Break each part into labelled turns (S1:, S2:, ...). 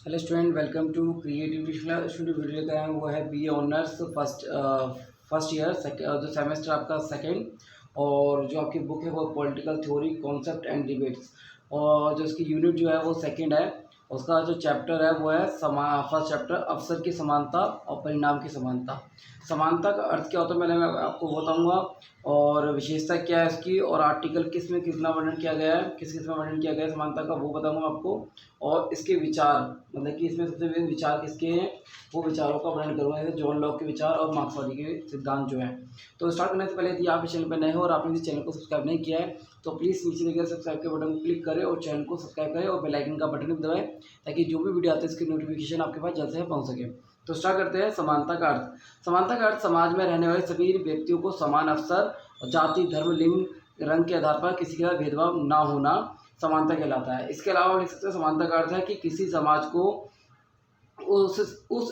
S1: Hello student, welcome to creativity studio. Video का है वो है बीए ऑनर्स फर्स्ट ईयर जो सेमेस्टर आपका सेकंड, और जो आपकी बुक है वो political theory concept and debates, और जो इसकी यूनिट जो है वो सेकंड है। उसका जो चैप्टर है वो है फर्स्ट चैप्टर अवसर की समानता और परिणाम की समानता। समानता का अर्थ क्या होता है मैं आपको बताऊंगा, और विशेषता क्या है इसकी, और आर्टिकल किस में कितना वर्णन किया गया है, किस में वर्णन किया गया है समानता का, वो बताऊंगा आपको। और इसके विचार, मतलब कि इसमें सबसे मेन विचार किसके हैं, वो विचारों का वर्णन करूँगा, जैसे जॉन लॉक के विचार और मार्क्सवादी के सिद्धांत जो हैं। तो स्टार्ट करने से पहले यदि आप इस चैनल पर नए हो और आपने इस चैनल को सब्सक्राइब नहीं किया है तो प्लीज़ नीचे दिए गए सब्सक्राइब के बटन को क्लिक करें और चैनल को सब्सक्राइब करें और बेल आइकन का बटन भी दबाएं, ताकि जो भी वीडियो आते हैं इसकी नोटिफिकेशन आपके पास जल्द से पहुँच सके। तो स्टार्ट करते हैं। समानता का अर्थ। समानता का अर्थ समाज में रहने वाले सभी व्यक्तियों को समान अवसर और जाति, धर्म, लिंग, रंग के आधार पर किसी का भेदभाव ना होना समानता कहलाता है। इसके अलावा लिख सकते हैं समानता का अर्थ है कि किसी समाज को उस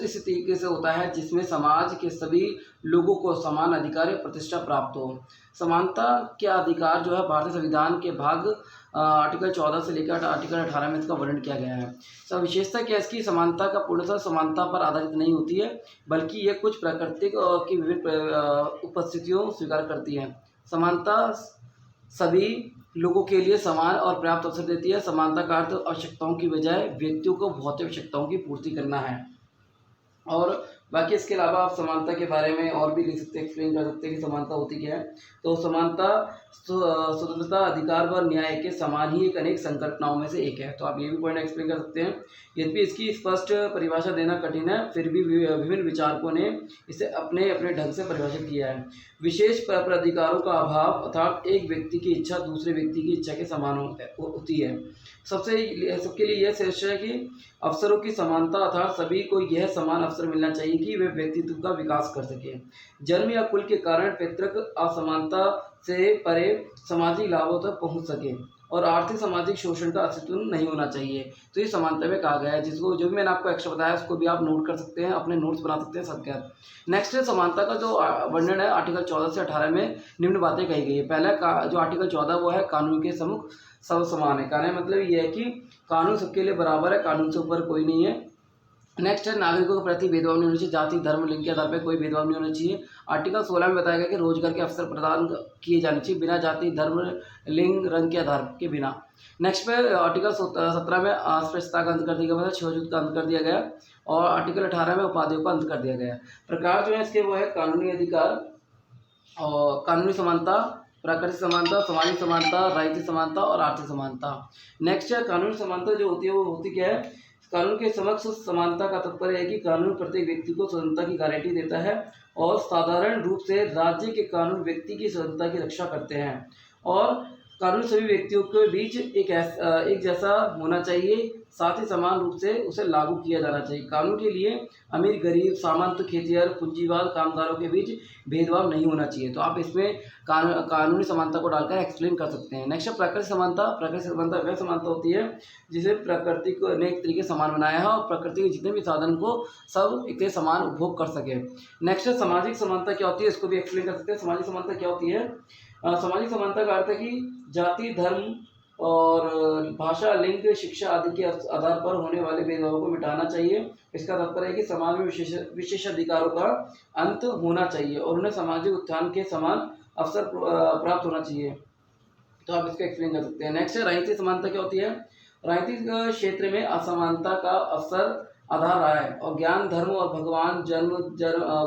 S1: स्थिति से होता है जिसमें समाज के सभी लोगों को समान अधिकार या प्रतिष्ठा प्राप्त हो। समानता के अधिकार जो है भारतीय संविधान के भाग आर्टिकल 14 से लेकर आर्टिकल 18 में इसका वर्णन किया गया है। सब विशेषता क्या है इसकी, समानता का पूर्णतः समानता पर आधारित नहीं होती है, बल्कि यह कुछ प्राकृतिक की विभिन्न उपस्थितियों स्वीकार करती है। समानता सभी लोगों के लिए समान और पर्याप्त अवसर देती है। समानता का अर्थ आवश्यकताओं की बजाय व्यक्तियों को भौतिक आवश्यकताओं की पूर्ति करना है। और बाकी इसके अलावा आप समानता के बारे में और भी लिख सकते हैं, एक्सप्लेन कर सकते हैं कि समानता होती क्या है। तो समानता स्वतंत्रता, अधिकार व न्याय के समान ही एक अनेक संकल्पनाओं में से एक है। तो आप ये भी पॉइंट एक्सप्लेन कर सकते हैं। यद्यपि इसकी स्पष्ट परिभाषा देना कठिन है, फिर भी विभिन्न विचारकों ने इसे अपने अपने ढंग से परिभाषित किया है। विशेष प्राधिकारों का अभाव, अर्थात एक व्यक्ति की इच्छा दूसरे व्यक्ति की इच्छा के समान होती है। सबके लिए यह श्रेष्ठ है कि अवसरों की समानता, अर्थात सभी को यह समान अवसर मिलना चाहिए कि वे व्यक्तित्व का विकास कर सकें। जन्म या कुल के कारण पैतृक असमानता से परे सामाजिक लाभों तक पहुंच सके, और आर्थिक सामाजिक शोषण का अस्तित्व नहीं होना चाहिए। तो ये समानता में कहा गया है, जिसको जो भी मैंने आपको एक्स्ट्रा बताया उसको भी आप नोट कर सकते हैं, अपने नोट्स बना सकते हैं सबके। नेक्स्ट समानता का जो वर्णन है आर्टिकल 14 से 18 में निम्न बातें कही गई है। पहला जो आर्टिकल 14 वो है कानून के सम्मुख सब समान है। कहने मतलब ये है कि कानून सबके लिए बराबर है, कानून से ऊपर कोई नहीं है। नेक्स्ट है नागरिकों के प्रति भेदभाव नहीं होना चाहिए, जाति, धर्म, लिंग के आधार पर कोई भेदभाव नहीं होना चाहिए। आर्टिकल 16 में बताया गया कि रोजगार के अवसर प्रदान किए जाने चाहिए बिना जाति, धर्म, लिंग, रंग के आधार के बिना। नेक्स्ट पे आर्टिकल 17 में अस्पृश्यता का अंत कर दिया गया, मतलब छूत का अंत कर दिया गया, और आर्टिकल 18 में उपाधियों का अंत कर दिया गया। प्रकार जो है इसके वो है कानूनी अधिकार और कानूनी समानता, प्राकृतिक समानता, सामाजिक समानता, राजनीतिक समानता और आर्थिक समानता। नेक्स्ट है कानूनी समानता जो होती है वो होती क्या है। कानून के समक्ष समानता का तात्पर्य है कि कानून प्रत्येक व्यक्ति को स्वतंत्रता की गारंटी देता है, और साधारण रूप से राज्य के कानून व्यक्ति की स्वतंत्रता की रक्षा करते हैं, और कानून सभी व्यक्तियों के बीच एक जैसा होना चाहिए, साथ ही समान रूप से उसे लागू किया जाना चाहिए। कानून के लिए अमीर, गरीब, सामंत, खेतिहर, पूंजीवाद, कामगारों के बीच भेदभाव नहीं होना चाहिए। तो आप इसमें कानूनी समानता को डालकर एक्सप्लेन कर सकते हैं। नेक्स्ट है प्राकृतिक समानता। प्राकृतिक समानता वह समानता होती है जिसे प्रकृति को ने एक तरीके समान बनाया है, और प्रकृति के जितने भी साधन को सब एक समान उपभोग कर सके। नेक्स्ट है सामाजिक समानता क्या होती है, इसको भी एक्सप्लेन कर सकते हैं। सामाजिक समानता क्या होती है। सामाजिक समानता का अर्थ है कि जाति, धर्म और भाषा, लिंग, शिक्षा आदि के आधार पर होने वाले भेदभावों को मिटाना चाहिए। इसका तात्पर्य है कि समाज में विशेष अधिकारों का अंत होना चाहिए और उन्हें सामाजिक उत्थान के समान अवसर प्राप्त होना चाहिए। तो आप इसको एक्सप्लेन कर सकते हैं। नेक्स्ट है राजनीतिक समानता क्या होती है। राजनीतिक क्षेत्र में असमानता का अवसर आधार रहा है, और ज्ञान, धर्म और भगवान, जन्म,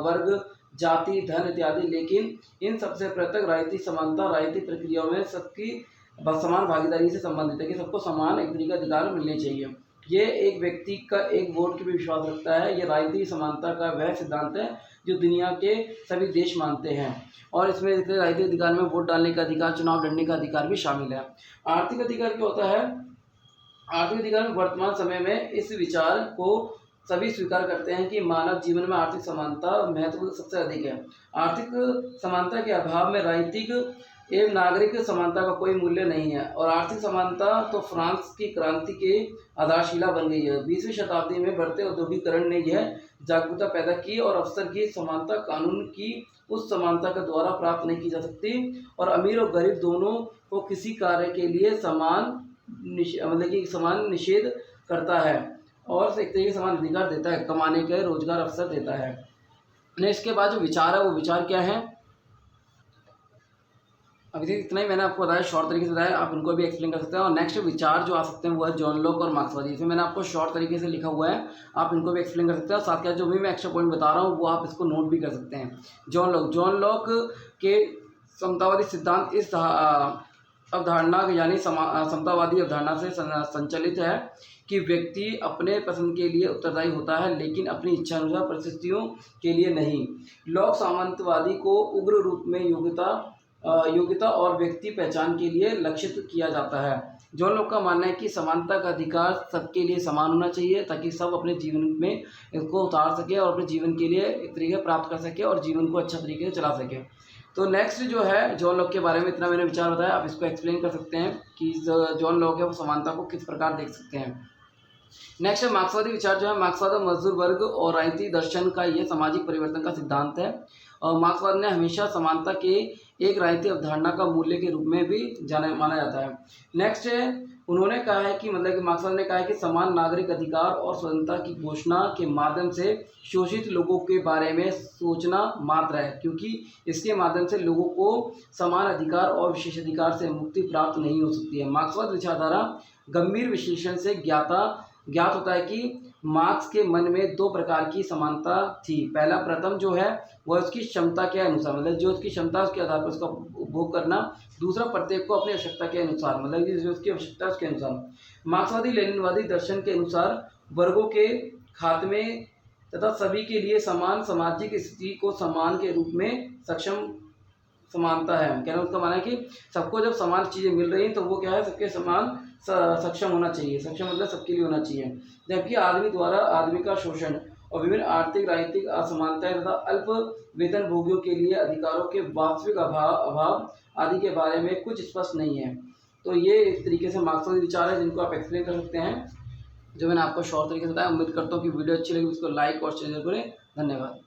S1: वर्ग, जाति, धन इत्यादि, लेकिन इन सबसे पृथक राजनीतिक समानता राजनीतिक प्रक्रियाओं में सबकी समान भागीदारी से संबंधित है कि सबको समान एक तरीके अधिकार मिलने चाहिए। ये एक व्यक्ति का एक वोट के भी विश्वास रखता है। ये राजनीतिक समानता का वह सिद्धांत है जो दुनिया के सभी देश मानते हैं, और इसमें राजनीतिक अधिकार में वोट डालने का अधिकार, चुनाव लड़ने का अधिकार भी शामिल है। आर्थिक अधिकार क्या होता है। आर्थिक अधिकार में वर्तमान समय में इस विचार को सभी स्वीकार करते हैं कि मानव जीवन में आर्थिक समानता महत्व सबसे अधिक है। आर्थिक समानता के अभाव में राजनीतिक एवं नागरिक समानता का कोई मूल्य नहीं है, और आर्थिक समानता तो फ्रांस की क्रांति के आधारशिला बन गई है। 20वीं शताब्दी में बढ़ते औद्योगिकरण ने यह जागरूकता पैदा की, और अवसर की समानता कानून की उस समानता के द्वारा प्राप्त नहीं की जा सकती, और अमीर और गरीब दोनों को किसी कार्य के लिए समान मतलब कि समान निषेध करता है। और एक तरीके से समान अधिकार देता है, कमाने के रोजगार अवसर देता है। नेक्स्ट के बाद जो विचार है वो विचार क्या है, अभी तक इतना ही मैंने आपको बताया, शॉर्ट तरीके से बताया, आप इनको भी एक्सप्लेन कर सकते हैं। और नेक्स्ट विचार जो आ सकते हैं वो है जॉन लॉक और मार्क्सवादी। इसमें मैंने आपको शॉर्ट तरीके से लिखा हुआ है, आप इनको भी एक्सप्लेन कर सकते हैं। और साथ के जो भी मैं एक्स्ट्रा पॉइंट बता रहा हूँ वो आप इसको नोट भी कर सकते हैं। जॉन लॉक के समतावादी सिद्धांत इस अवधारणा यानी समतावादी अवधारणा से संचालित है कि व्यक्ति अपने पसंद के लिए उत्तरदायी होता है, लेकिन अपनी इच्छा अनुसार परिस्थितियों के लिए नहीं। लॉक सामंतवादी को उग्र रूप में योग्यता और व्यक्ति पहचान के लिए लक्षित किया जाता है। जॉन लॉक का मानना है कि समानता का अधिकार सबके लिए समान होना चाहिए, ताकि सब अपने जीवन में इसको उतार सके और अपने जीवन के लिए एक तरीके प्राप्त कर सके और जीवन को अच्छा तरीके से चला सके। तो नेक्स्ट जो है जॉन लॉक के बारे में इतना मैंने विचार बताया, आप इसको एक्सप्लेन कर सकते हैं कि जॉन लॉक है वो समानता को किस प्रकार देख सकते हैं। नेक्स्ट है मार्क्सवादी विचार जो है, मार्क्सवाद मजदूर वर्ग और राजनीतिक दर्शन का ये सामाजिक परिवर्तन का सिद्धांत है। और मार्क्सवाद ने हमेशा समानता के एक राजनीतिक अवधारणा का मूल्य के रूप में भी माना जाता है। नेक्स्ट है, उन्होंने कहा है कि मतलब कि मार्क्सवाद ने कहा है कि समान नागरिक अधिकार और स्वतंत्रता की घोषणा के माध्यम से शोषित लोगों के बारे में सोचना मात्र है, क्योंकि इसके माध्यम से लोगों को समान अधिकार और विशेषाधिकार से मुक्ति प्राप्त नहीं हो सकती है। मार्क्सवाद विचारधारा गंभीर विश्लेषण से ज्ञात होता है कि मार्क्स के मन में दो प्रकार की समानता थी। पहला प्रथम जो है वह उसकी क्षमता के अनुसार, मतलब जो उसकी क्षमता उसके आधार पर उसका उपभोग करना। दूसरा, प्रत्येक को अपनी आवश्यकता के अनुसार, मतलब कि जो उसकी आवश्यकता है उसके अनुसार। मार्क्सवादी लेनिनवादी दर्शन के अनुसार वर्गों के खात्मे तथा सभी के लिए समान सामाजिक स्थिति को समान के रूप में सक्षम समानता है। कहना उसका माना है कि सबको जब समान चीज़ें मिल रही हैं तो वो क्या है, सबके समान सक्षम होना चाहिए। सक्षम मतलब सबके लिए होना चाहिए। जबकि आदमी द्वारा आदमी का शोषण और विभिन्न आर्थिक राजनीतिक असमानताएं तथा अल्प वेतन भोगियों के लिए अधिकारों के वास्तविक अभाव आदि के बारे में कुछ स्पष्ट नहीं है। तो ये एक तरीके से मार्क्सवादी विचार है जिनको आप एक्सप्लेन कर सकते हैं, जो मैंने आपको शॉर्ट तरीके से बताया। उम्मीद करता हूँ कि वीडियो अच्छी लगी, उसको लाइक और शेयर करें। धन्यवाद।